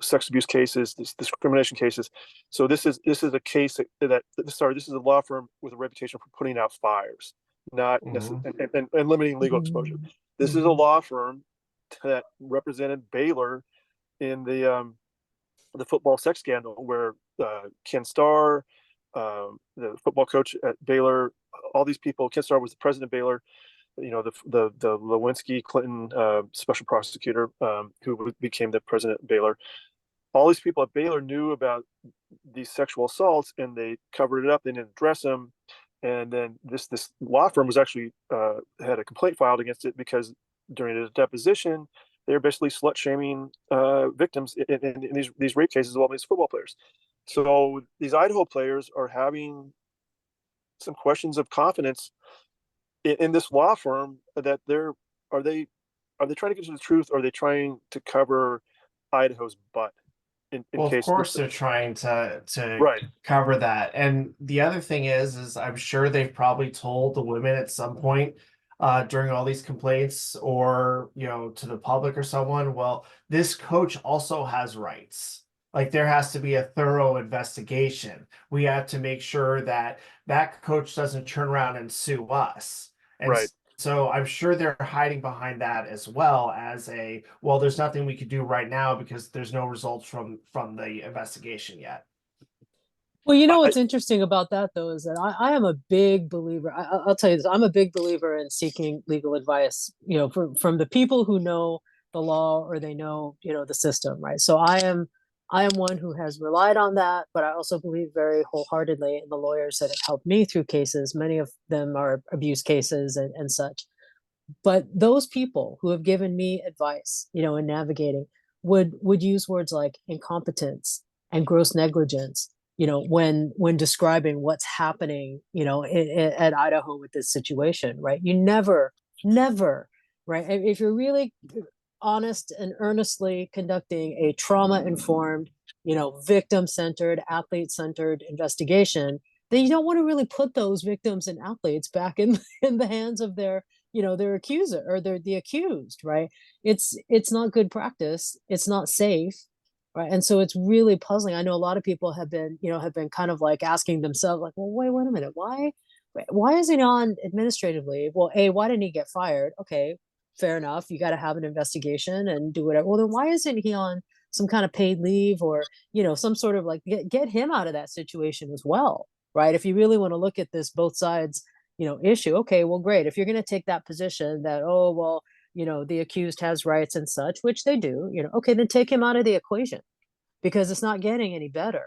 sex abuse cases, discrimination cases. So this is a case this is a law firm with a reputation for putting out fires, not and limiting legal exposure. This is a law firm that represented Baylor in the football sex scandal, where Ken Starr, the football coach at Baylor, all these people. Ken Starr was the president of Baylor. The Lewinsky Clinton special prosecutor, who became the president of Baylor. All these people at Baylor knew about these sexual assaults, and they covered it up. They didn't address them, And then this law firm was actually had a complaint filed against it because during a deposition, they were basically slut shaming victims in these rape cases involving these football players. So these Idaho players are having some questions of confidence in this law firm that are they trying to get to the truth, or are they trying to cover Idaho's butt in Well, of case course they're trying to right. cover that. And the other thing is I'm sure they've probably told the women at some point during all these complaints, or to the public or someone, well, this coach also has rights. Like, there has to be a thorough investigation. We have to make sure that that coach doesn't turn around and sue us. And Right. so I'm sure they're hiding behind that, as well as well, there's nothing we could do right now because there's no results from the investigation yet. Well, what's interesting about that, though, is that I am a big believer. I'll tell you this: I'm a big believer in seeking legal advice, from the people who know the law, or they know, the system, right? So I am one who has relied on that, but I also believe very wholeheartedly in the lawyers that have helped me through cases. Many of them are abuse cases and such. But those people who have given me advice, in navigating, would use words like incompetence and gross negligence, when describing what's happening, at Idaho with this situation, right? You never, right? If you're really honest and earnestly conducting a trauma-informed, victim-centered, athlete-centered investigation, then you don't want to really put those victims and athletes back in the hands of their accuser, or the accused, right? It's not good practice. It's not safe, right? And so it's really puzzling. I know a lot of people have been kind of like asking themselves, like, well, wait a minute, why is he on administrative leave? Well, why didn't he get fired? Okay, fair enough. You got to have an investigation and do whatever. Well, then why isn't he on some kind of paid leave, or some sort of, like, get him out of that situation as well, right? If you really want to look at this both sides issue, okay, well, great. If you're going to take that position that, oh, well, the accused has rights and such, which they do, okay, then take him out of the equation, because it's not getting any better,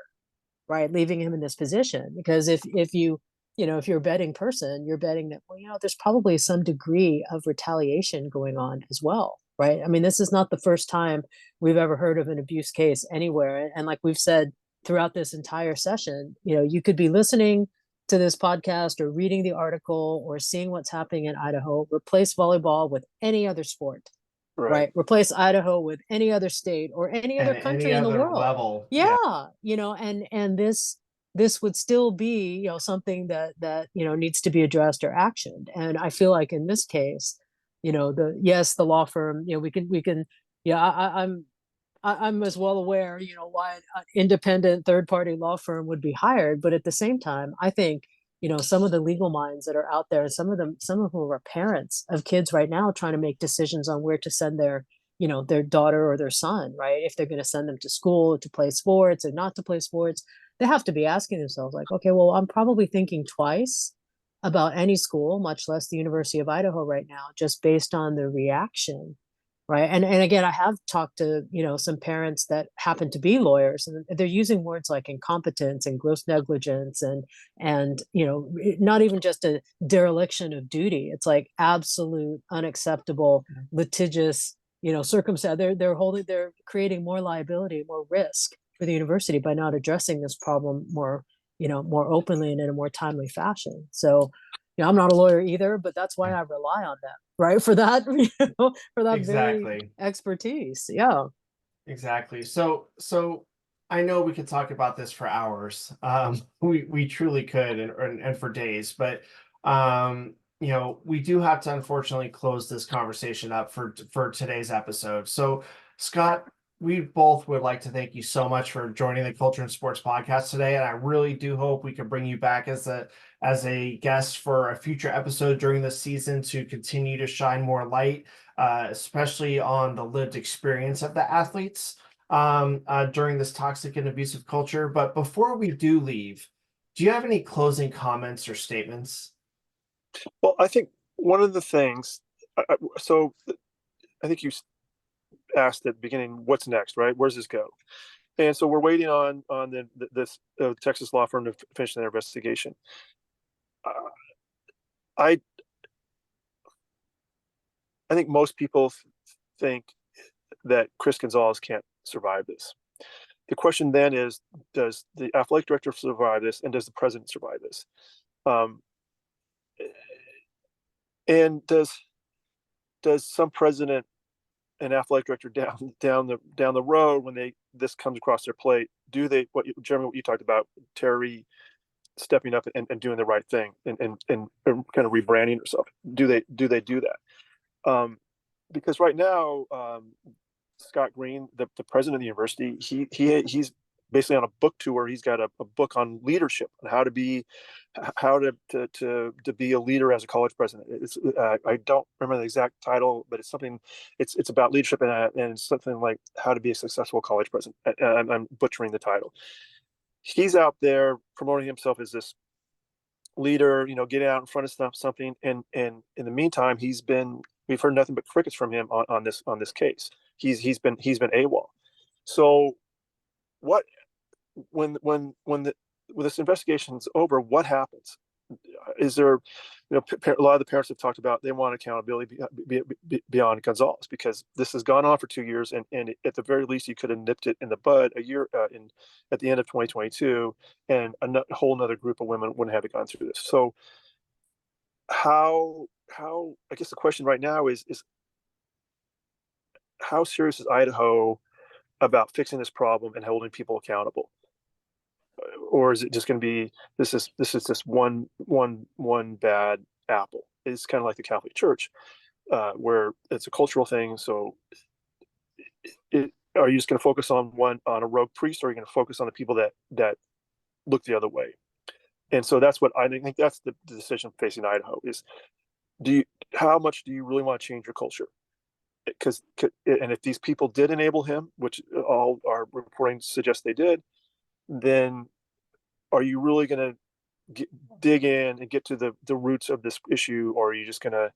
right? Leaving him in this position, because if you're a betting person, you're betting that, well, there's probably some degree of retaliation going on as well, right? I mean, this is not the first time we've ever heard of an abuse case anywhere. And like we've said throughout this entire session, you could be listening to this podcast, or reading the article, or seeing what's happening in Idaho. Replace volleyball with any other sport, right? Replace Idaho with any other state or any other country in the world. Level. Yeah. And this would still be, something that needs to be addressed or actioned. And I feel like in this case, the law firm, we can, I'm as well aware, why an independent third-party law firm would be hired. But at the same time, I think, some of the legal minds that are out there, some of whom are parents of kids right now, trying to make decisions on where to send their daughter or their son, right? If they're going to send them to school to play sports or not to play sports, they have to be asking themselves, like, okay, well, I'm probably thinking twice about any school, much less the University of Idaho right now, just based on the reaction. Right. And again, I have talked to, some parents that happen to be lawyers, and they're using words like incompetence and gross negligence, and not even just a dereliction of duty. It's like absolute unacceptable, litigious, circumstance. They're creating more liability, more risk for the university by not addressing this problem more openly and in a more timely fashion. So, I'm not a lawyer either, but that's why I rely on them, right? For that, for that very expertise. Yeah. Exactly. So I know we could talk about this for hours. We truly could, and for days, but we do have to unfortunately close this conversation up for today's episode. So, Scott, we both would like to thank you so much for joining the Culture and Sports Podcast today, and I really do hope we can bring you back as a guest for a future episode during this season to continue to shine more light, especially on the lived experience of the athletes during this toxic and abusive culture. But before we do leave, do you have any closing comments or statements? Well, I think one of the things, so I think you asked at the beginning, what's next, right? Where's this go? And so we're waiting on this Texas law firm to finish their investigation. I I think most people think that Chris Gonzalez can't survive this. The question then is, does the athletic director survive this, and does the president survive this? Um, and does some president and athletic director down the road, when this comes across their plate, do they, Jeremy, what you talked about, Terry stepping up and doing the right thing, and kind of rebranding herself? Do they do that? Because right now, Scott Green, the president of the university, he's basically on a book tour. He's got a book on leadership and how to be a leader as a college president. It's I don't remember the exact title, but it's something. It's about leadership, and it's something like how to be a successful college president. I'm butchering the title. He's out there promoting himself as this leader, getting out in front of something, and in the meantime, we've heard nothing but crickets from him on this case. He's been AWOL. So what when this investigation's over, what happens? Is there, a lot of the parents have talked about they want accountability beyond Gonzalez, because this has gone on for 2 years, and at the very least you could have nipped it in the bud a year at the end of 2022, and a whole nother group of women wouldn't have gone through this. So how I guess the question right now is how serious is Idaho about fixing this problem and holding people accountable? Or is it just going to be this is just one bad apple? It's kind of like the Catholic Church, where it's a cultural thing. So, are you just going to focus on a rogue priest, or are you going to focus on the people that look the other way? And so that's what I think. That's the decision facing Idaho is: how much do you really want to change your culture? And if these people did enable him, which all our reporting suggests they did, then are you really going to dig in and get to the roots of this issue, or are you just going to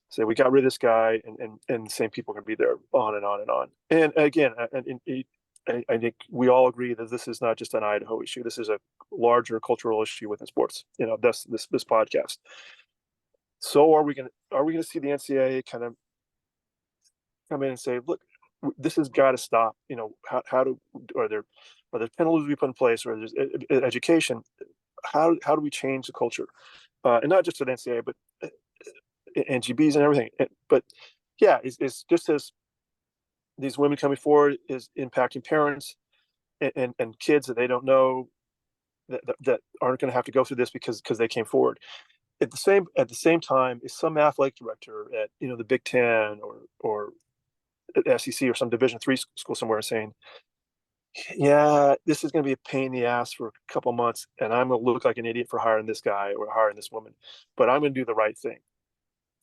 say we got rid of this guy, and the same people are going to be there on and on and on? And again, I think we all agree that this is not just an Idaho issue. This is a larger cultural issue within sports. That's this podcast. So are we going to see the NCAA kind of come in and say, look, this has got to stop? Are there penalties we put in place, or there's education? How do we change the culture, and not just at NCAA, but NGBs and everything? But yeah, it's just as these women coming forward is impacting parents and kids that they don't know that aren't going to have to go through this because they came forward. At the same time, is some athletic director at the Big Ten or SEC or some Division III school somewhere saying, yeah, this is going to be a pain in the ass for a couple months, and I'm going to look like an idiot for hiring this guy or hiring this woman, but I'm going to do the right thing.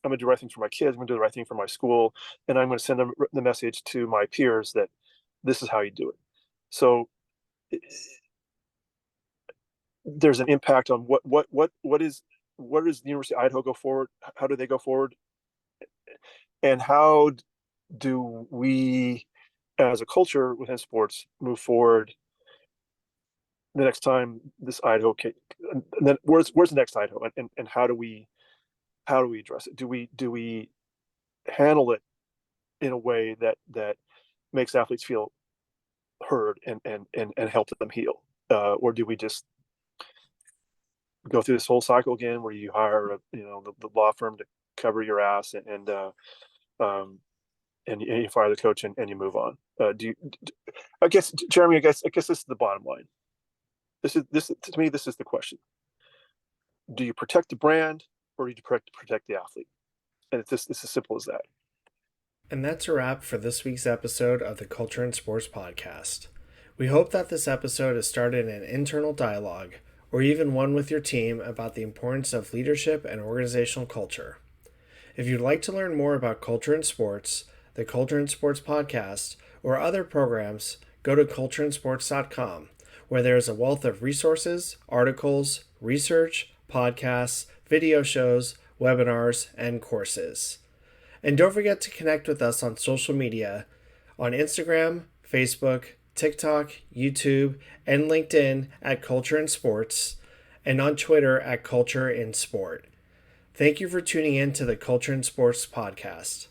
I'm going to do the right thing for my kids. I'm going to do the right thing for my school, and I'm going to send them the message to my peers that this is how you do it. So there's an impact on what is the University of Idaho go forward? How do they go forward? And how do we, as a culture within sports, move forward the next time this Idaho case? And then where's the next Idaho, and how do we address it? Do we handle it in a way that makes athletes feel heard and help them heal, or do we just go through this whole cycle again where you hire the law firm to cover your ass and you fire the coach and you move on? I guess, Jeremy, I guess this is the bottom line. This to me, this is the question. Do you protect the brand, or do you protect the athlete? And it's as simple as that. And that's a wrap for this week's episode of the Culture and Sports Podcast. We hope that this episode has started an internal dialogue, or even one with your team, about the importance of leadership and organizational culture. If you'd like to learn more about culture and sports, the Culture and Sports Podcast, or other programs, go to cultureandsports.com, where there is a wealth of resources, articles, research, podcasts, video shows, webinars, and courses. And don't forget to connect with us on social media on Instagram, Facebook, TikTok, YouTube, and LinkedIn at Culture and Sports, and on Twitter at Culture in Sport. Thank you for tuning in to the Culture in Sports podcast.